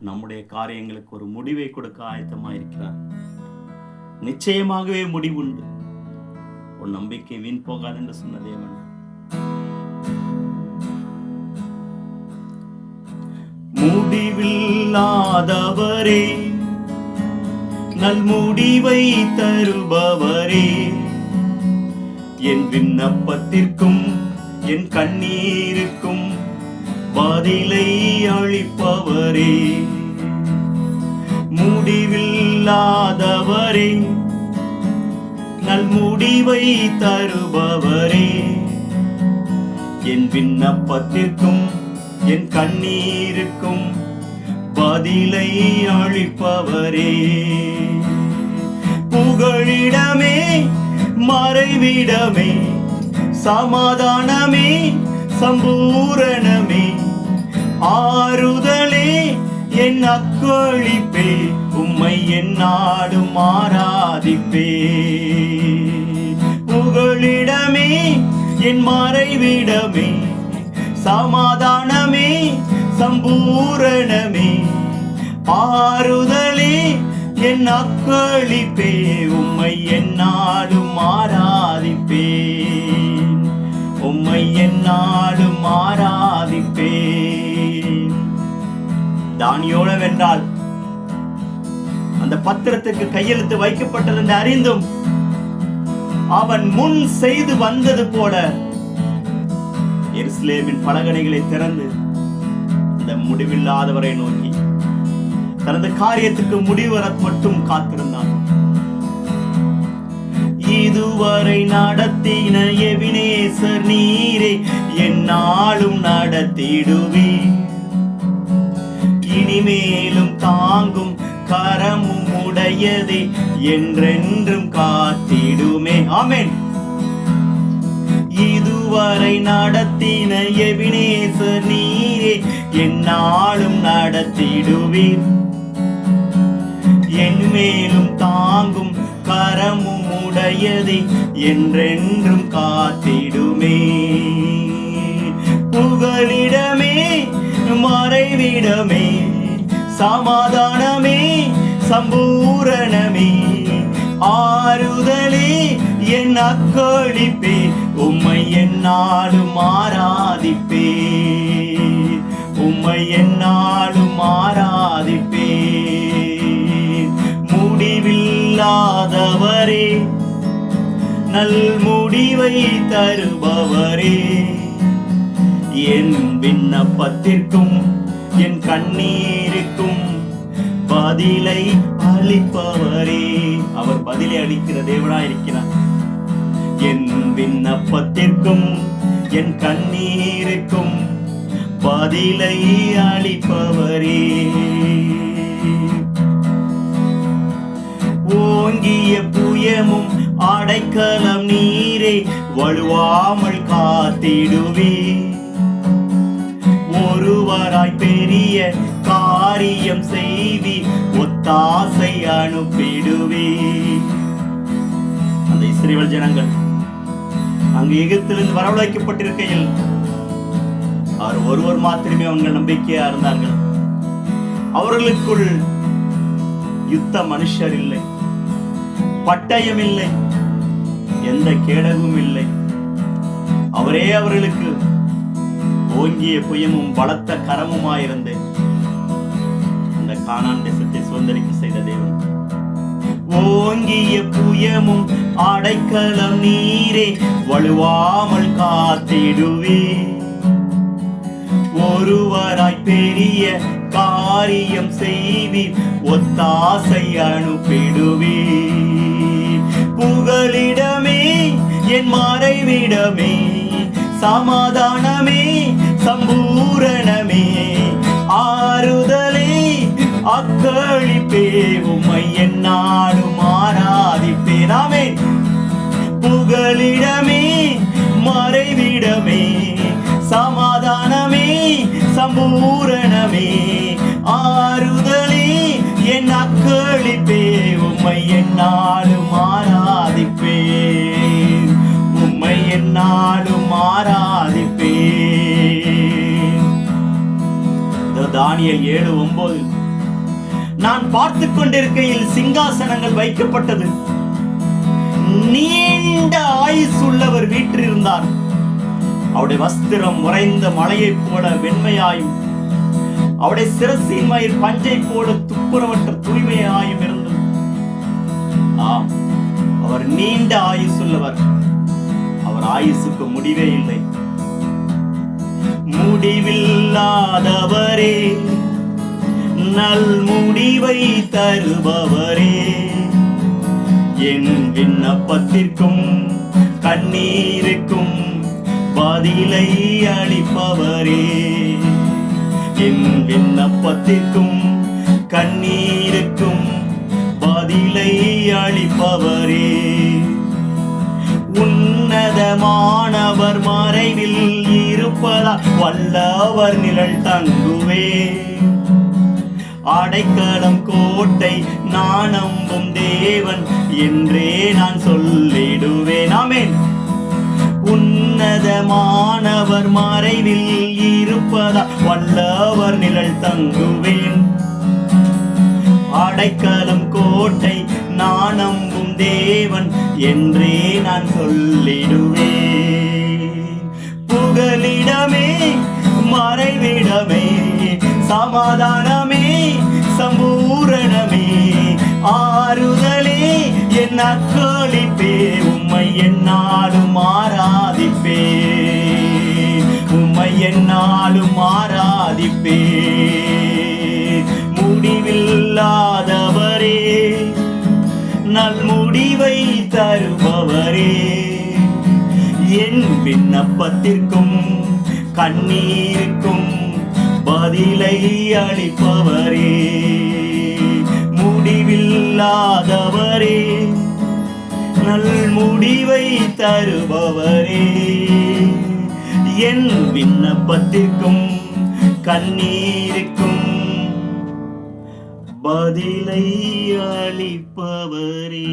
நம்முடைய காரியங்களுக்கு ஒரு முடிவை கொடுக்க ஆயத்தமாயிருக்கிறார். நிச்சயமாகவே முடிவுண்டு. உன் நம்பிக்கை வீண் போகாது என்று சொன்ன தேவன் முடிவில்லாதவரே, நல் முடிவை தருபவரே, என் விண்ணப்பத்திற்கும் என் கண்ணீருக்கும் பதிலை அளிப்பவரே, முடிவில்லாதவரே, நல் முடிவை தருபவரே, என் விண்ணப்பத்திற்கும் என் கண்ணீருக்கும் பதிலை அளிப்பவரே, புகழிடமே மறைவிடமே சமாதானமே சம்பூரணமே ஆறுதலே என் அக்களிப்பே, உம்மை எந்நாளும் ஆராதிப்பே, புகழிடமே என் மறைவிடமே சமாதானமே சம்பூரணமே ஆறுதலே என் அக்களிப்பே, உம்மை எந்நாளும் ஆராதிப்பேன், உம்மை எந்நாளும் ஆராதிப்பேன். தானியேல் வென்றால் அந்த பத்திரத்துக்கு கையெழுத்து வைக்கப்பட்டது என்று அறிந்தும் அவன் முன் செய்து வந்தது போல எருசலேமின் பலகணிகளை திறந்து அந்த முடிவில்லாதவரை நோக்கி தனது காரியத்துக்கு முடிவர மட்டும் காத்திருந்தான். இதுவரை நடத்தின எபினேசர் நீரே, எந்நாளும் நடத்திடுவே, இனிமேலும் தாங்கும் கரமும் உடையதே, என்றென்றும் காத்திடுமே. ஆமென். இதுவரை நடத்தின எபினேசர் நீரே, எந்நாளும் நடத்திடுவீர், என் மேலும் தாங்கும் கரமும் உடையதே, என்றென்றும் காத்திடுமே, புகழிடமே மறைவிடமே சமாதானமே சம்பூரணமே ஆறுதலே என் அக்களிப்பே, உம்மை எந்நாளும் ஆராதிப்பே, உம்மை எந்நாளும் ஆராதிப்பே, முடிவில்லாதவரே, நல் முடிவை தருபவரே, என் விண்ணப்பத்திற்கும் என் கண்ணீருக்கும் பதிலை அளிப்பவரே. அவர் பதிலை அளிக்கிற தேவனாய் இருக்கிறார். என் விண்ணப்பத்திற்கும் என் கண்ணீருக்கும் பதிலை அளிப்பவரே, ஓங்கிய புயமும் அடைக்கலம் நீரே, வலுவாமல் காத்திடுவே, ஒருவராய் பெரிய காரியம் செய்வி, ஒத்தாசை அனுப்பிடுவே. அந்த இஸ்ரவேல் ஜனங்கள் அங்கு எகிப்திலிருந்து வரவழைக்கப்பட்டிருக்கையில் அவர் ஒருவர் மாத்திரமே அவங்க நம்பிக்கையா இருந்தார்கள். அவர்களுக்குள் யுத்த மனுஷர் இல்லை, பட்டயம் இல்லை, எந்த கேடகமும் இல்லை. அவரே அவர்களுக்கு ஓங்கிய புயமும் பலத்த கரமுமாயிருந்து இந்த கானான் தேசத்தை சுதந்தரிக்க செய்த தேவன். ஓங்கிய புயமும் அடைக்கலம் நீரே, வலுவாமல் காத்திடுவே, ஒருவராய் பெரிய காரியம் செய்வீர், ஒத்தாசை அனுப்பிடுவே, புகழிடமே என் மறைவிடமே சமாதானமே சம்பூரணமே ஆறுதலே அக்களிப்பே, உம்மை எந்நாளும் ஆராதிப்பேன். ஆமென். புகழிடமே மறைவிடமே சமாதானமே சம்பூரணமே ஆறுதலே என் அக்களிப்பே, உம்மை எந்நாளும் ஆராதிப்பேன், உம்மை எந்நாளும் ஆராதிப்பேன். தானியேல் 7:9 நான் பார்த்து கொண்டிருக்கையில் சிங்காசனங்கள் வைக்கப்பட்டது. நீண்ட ஆயுசு உள்ளவர் வீற்றிருந்தார். அவருடைய வஸ்திரம் உறைந்த மலையைப் போல வெண்மையாயும், அவருடைய சிரசின் மயிர் பஞ்சை போல துப்புரவற்ற தூய்மையாயும் இருந்தது. ஆம், அவர் நீண்ட ஆயுசுள்ளவர். அவர் ஆயுசுக்கு முடிவே இல்லை. முடிவில்லாதவரே, நல் முடிவை தருபவரே, என் விண்ணப்பத்திற்கும் கண்ணீருக்கும் பதிலை அளிப்பவரே, என் விண்ணப்பத்திற்கும் கண்ணீருக்கும் பதிலை அளிப்பவரே, உன்னதமானவர் மறைவில் இருப்பதா வல்லவர் நிழல் தங்குவே, அடைக்கலம் கோட்டை நான் நம்பும் தேவன் என்றே நான் சொல்லிடுவேன். ஆமென். உன்னதமானவர் மறைவில் இருப்பதா வல்லவர் நிழல் தங்குவேன், அடைக்கலம் கோட்டை நான் நம்பும் தேவன் என்றே நான் சொல்லிடுவேன். புகலிடமே, மறைவிடமே, சமாதானமே, சம்பூரணமே, ஆறுதலே, என் அக்களிப்பே, உம்மை என்னாலும் ஆராதிப்பே, உம்மை என்னாலும் ஆராதிப்பே. முடிவில்லாதவரே, நல் முடிவை தருபவரே, என் விண்ணப்பத்திற்கும் கண்ணீருக்கும் பதிலை அளிப்பவரே, முடிவில்லாதவரே, நல் முடிவை தருபவரே, என் விண்ணப்பத்திற்கும் கண்ணீருக்கும் பதிலை அளிப்பவரே.